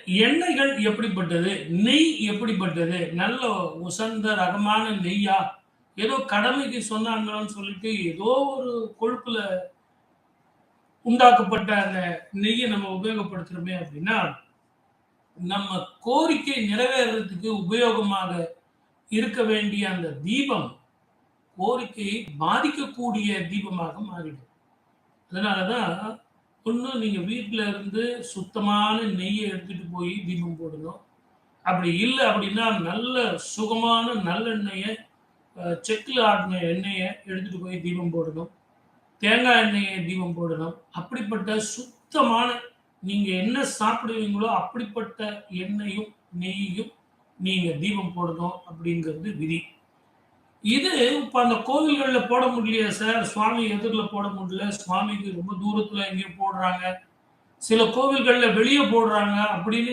எண்ணெய்கள் எப்படிப்பட்டது? நெய் எப்படிப்பட்டது? நல்ல உசந்த ரகமான நெய்யா? ஏதோ கடமைக்கு சொன்னாங்கன்னு சொல்லிட்டு, ஏதோ ஒரு கொழுப்புல உண்டாக்கப்பட்ட அந்த நெய்ய நம்ம உபயோகப்படுத்துறோமே அப்படின்னா, நம்ம கோரிக்கை நிறைவேறுறதுக்கு உபயோகமாக இருக்க வேண்டிய அந்த தீபம், கோரிக்கையை பாதிக்கக்கூடிய தீபமாக மாறிடும். அதனால தான், ஒண்ணு நீங்க வீட்ல இருந்து சுத்தமான நெய்ய எடுத்துட்டு போய் தீபம் போடணும். அப்படி இல்ல அப்படின்னா, நல்ல சுகமான நல்லெண்ணெய செக்குல ஆட்டுன எண்ணெய எடுத்துட்டு போய் தீபம் போடணும். தேங்காய் எண்ணெய தீபம் போடணும். அப்படிப்பட்ட சுத்தமான நீங்க என்ன சாப்பிடுவீங்களோ அப்படிப்பட்ட எண்ணெயும், நெய்யும் நீங்க தீபம் போடணும் அப்படிங்கிறது விதி. இது இப்ப அந்த கோவில்கள்ல போட முடியலையே சார், சுவாமி எதிர்ல போட முடியல, சுவாமிக்கு ரொம்ப தூரத்துல எங்கேயோ போடுறாங்க. சில கோவில்கள்ல வெளிய போடுறாங்க அப்படின்னு